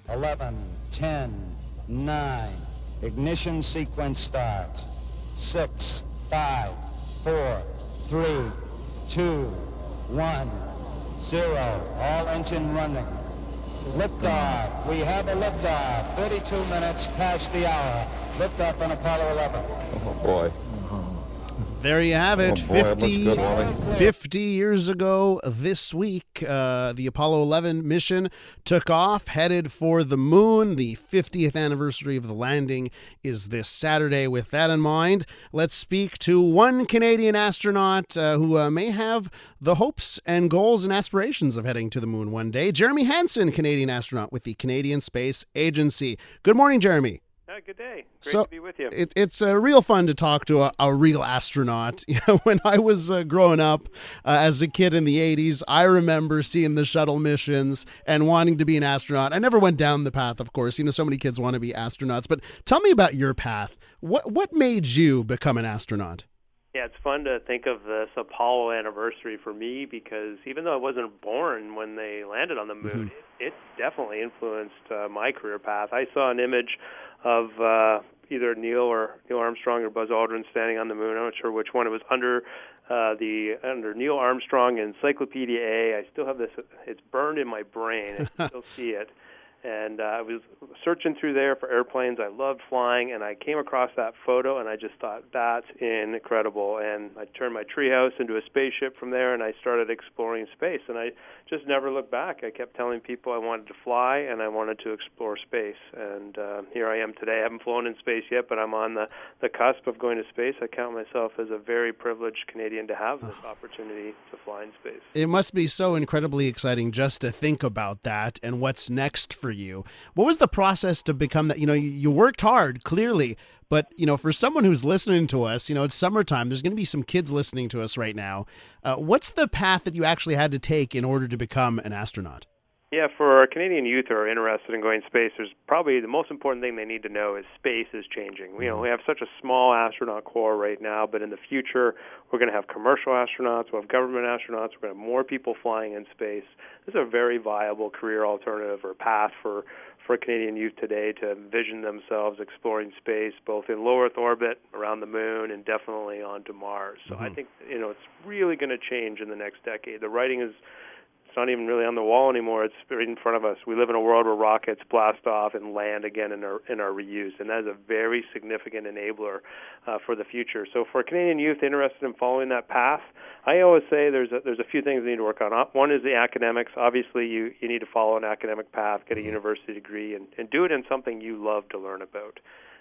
11, 10, 9. Ignition sequence starts. 6, 5, 4, 3, 2, 1, 0. All engine running. Liftoff. We have a liftoff. 32 minutes past the hour. Liftoff on Apollo 11. Oh, boy. There you have it. Oh, boy, it looks good, Wally. 50 years ago this week, the Apollo 11 mission took off, headed for the moon. The 50th anniversary of the landing is this Saturday. With that in mind, let's speak to one Canadian astronaut who may have the hopes and goals and aspirations of heading to the moon one day. Jeremy Hansen, Canadian astronaut with the Canadian Space Agency. Good morning, Jeremy. Good day. Great to be with you. It's real fun to talk to a real astronaut. You know, when I was growing up as a kid in the 80s, I remember seeing the shuttle missions and wanting to be an astronaut. I never went down the path, of course. You know, so many kids want to be astronauts. But tell me about your path. What made you become an astronaut? Yeah, it's fun to think of this Apollo anniversary for me because even though I wasn't born when they landed on the moon, it definitely influenced my career path. I saw an image of either Neil Armstrong or Buzz Aldrin standing on the moon. I'm not sure which one. It was under Neil Armstrong Encyclopedia A. I still have this. It's burned in my brain. I can still see it. And I was searching through there for airplanes. I loved flying, and I came across that photo, and I just thought, that's incredible. And I turned my treehouse into a spaceship from there, and I started exploring space. And I just never looked back. I kept telling people I wanted to fly, and I wanted to explore space. And here I am today. I haven't flown in space yet, but I'm on the cusp of going to space. I count myself as a very privileged Canadian to have this opportunity to fly in space. It must be so incredibly exciting just to think about that and what's next for you. What was the process to become that? You know, you worked hard, clearly, but, you know, for someone who's listening to us, you know, it's summertime. There's going to be some kids listening to us right now. What's the path that you actually had to take in order to become an astronaut? Yeah, for our Canadian youth who are interested in going to space, there's probably the most important thing they need to know is space is changing. You know, we have such a small astronaut corps right now, but in the future, we're going to have commercial astronauts, we'll have government astronauts, we're going to have more people flying in space. This is a very viable career alternative or path for Canadian youth today to envision themselves exploring space, both in low Earth orbit, around the moon, and definitely onto Mars. So I think, you know, it's really going to change in the next decade. The writing is not even really on the wall anymore. It's right in front of us. We live in a world where rockets blast off and land again and are reused, and that is a very significant enabler for the future. So for Canadian youth interested in following that path, I always say there's a few things we need to work on. One is the academics. Obviously, you need to follow an academic path, get a university degree, and do it in something you love to learn about.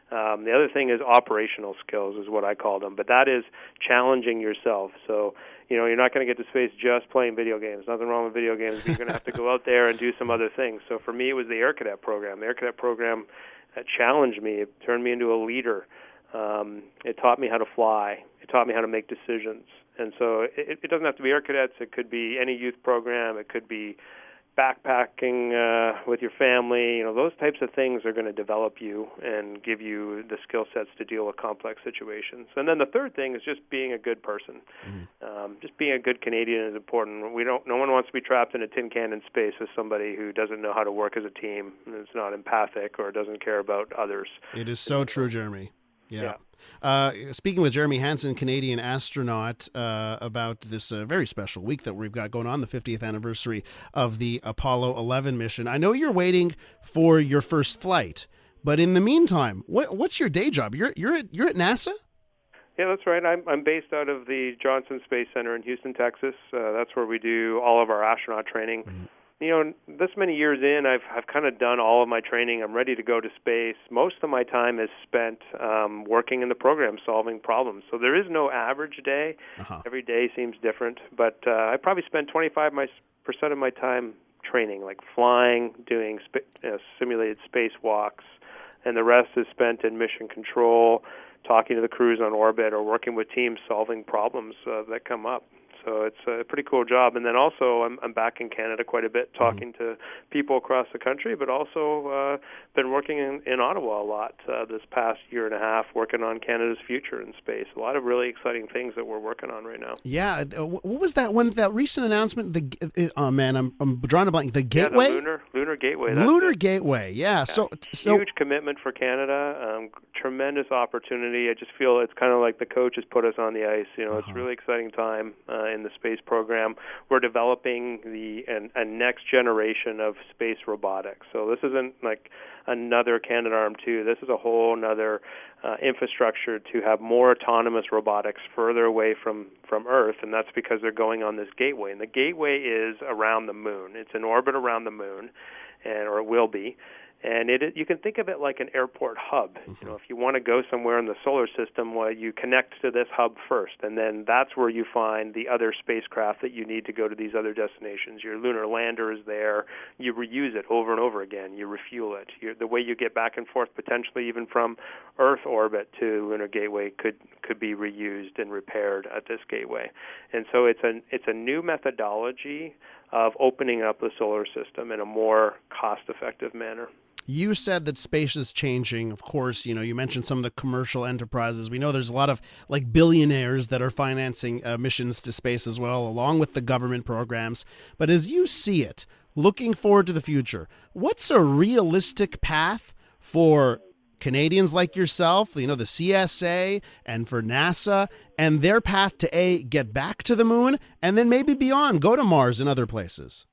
The other thing is operational skills is what I call them, but that is challenging yourself. So, you know, you're not going to get to space just playing video games. Nothing wrong with video games, but you're going to have to go out there and do some other things. So for me, it was the Air Cadet program. The Air Cadet program challenged me. It turned me into a leader. It taught me how to fly. It taught me how to make decisions. And so it doesn't have to be Air Cadets. It could be any youth program. It could be backpacking with your family. You know, those types of things are going to develop you and give you the skill sets to deal with complex situations. And then the third thing is just being a good person. Just being a good Canadian is important. No one wants to be trapped in a tin can in space with somebody who doesn't know how to work as a team and is not empathic or doesn't care about others. It is so true, Jeremy. Yeah. Speaking with Jeremy Hansen, Canadian astronaut, about this very special week that we've got going on, the 50th anniversary of the Apollo 11 mission. I know you're waiting for your first flight, but in the meantime, what's your day job? You're at NASA? Yeah, that's right. I'm based out of the Johnson Space Center in Houston, Texas. That's where we do all of our astronaut training. You know, this many years in, I've kind of done all of my training. I'm ready to go to space. Most of my time is spent working in the program, solving problems. So there is no average day. Every day seems different. But I probably spend 25% of my time training, like flying, doing simulated spacewalks, and the rest is spent in mission control, talking to the crews on orbit, or working with teams solving problems that come up. So it's a pretty cool job. And then also I'm back in Canada quite a bit, talking to people across the country, but also been working in Ottawa a lot this past year and a half, working on Canada's future in space. A lot of really exciting things that we're working on right now. Yeah, what was that one? That recent announcement? Oh man, I'm drawing a blank. The Gateway, the Lunar Gateway. Lunar Gateway. Yeah. So huge commitment for Canada. Tremendous opportunity. I just feel it's kind of like the coach has put us on the ice. It's a really exciting time in the space program. We're developing a next generation of space robotics. So this isn't like another Canadarm2. This is a whole another infrastructure to have more autonomous robotics further away from Earth, and that's because they're going on this gateway. And the gateway is around the moon. It's in orbit around the moon, or it will be. And you can think of it like an airport hub. If you want to go somewhere in the solar system, well, you connect to this hub first, and then that's where you find the other spacecraft that you need to go to these other destinations. Your lunar lander is there. You reuse it over and over again. You refuel it. The way you get back and forth, potentially even from Earth orbit to Lunar Gateway, could be reused and repaired at this gateway. And so it's a new methodology of opening up the solar system in a more cost-effective manner. You said that space is changing. Of course, you mentioned some of the commercial enterprises. We know there's a lot of billionaires that are financing missions to space as well, along with the government programs. But as you see it, looking forward to the future, what's a realistic path for Canadians like yourself, the CSA, and for NASA, and their path to get back to the moon, and then maybe beyond, go to Mars and other places?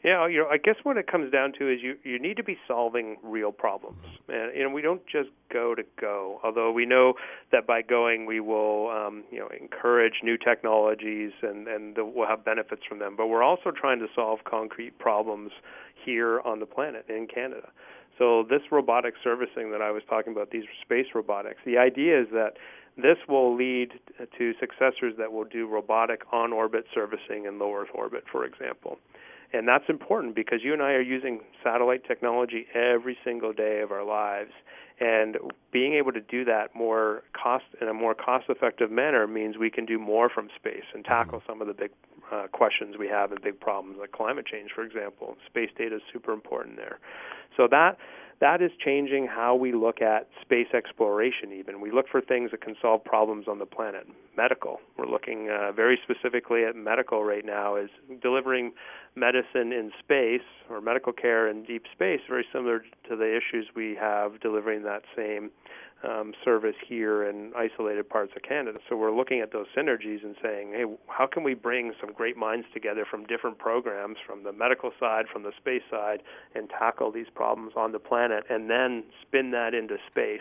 Yeah, I guess what it comes down to is you need to be solving real problems. And, we don't just go to go, although we know that by going we will, encourage new technologies and we'll have benefits from them. But we're also trying to solve concrete problems here on the planet in Canada. So this robotic servicing that I was talking about, these space robotics, the idea is that this will lead to successors that will do robotic on-orbit servicing in low Earth orbit, for example. And that's important because you and I are using satellite technology every single day of our lives. And being able to do that in a more cost-effective manner means we can do more from space and tackle some of the big questions we have and big problems like climate change, for example. Space data is super important there. So that is changing how we look at space exploration even. We look for things that can solve problems on the planet. Medical. We're looking very specifically at medical right now as delivering medicine in space or medical care in deep space, very similar to the issues we have delivering that same service here in isolated parts of Canada. So we're looking at those synergies and saying, hey, how can we bring some great minds together from different programs, from the medical side, from the space side, and tackle these problems on the planet, and then spin that into space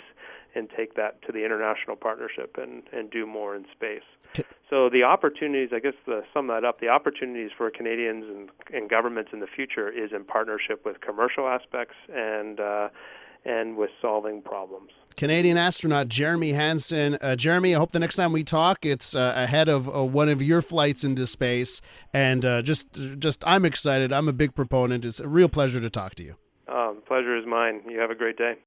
and take that to the international partnership and do more in space. So the opportunities, I guess to sum that up, the opportunities for Canadians and governments in the future is in partnership with commercial aspects and with solving problems. Canadian astronaut Jeremy Hansen. Jeremy, I hope the next time we talk, it's ahead of one of your flights into space. And just I'm excited. I'm a big proponent. It's a real pleasure to talk to you. The pleasure is mine. You have a great day.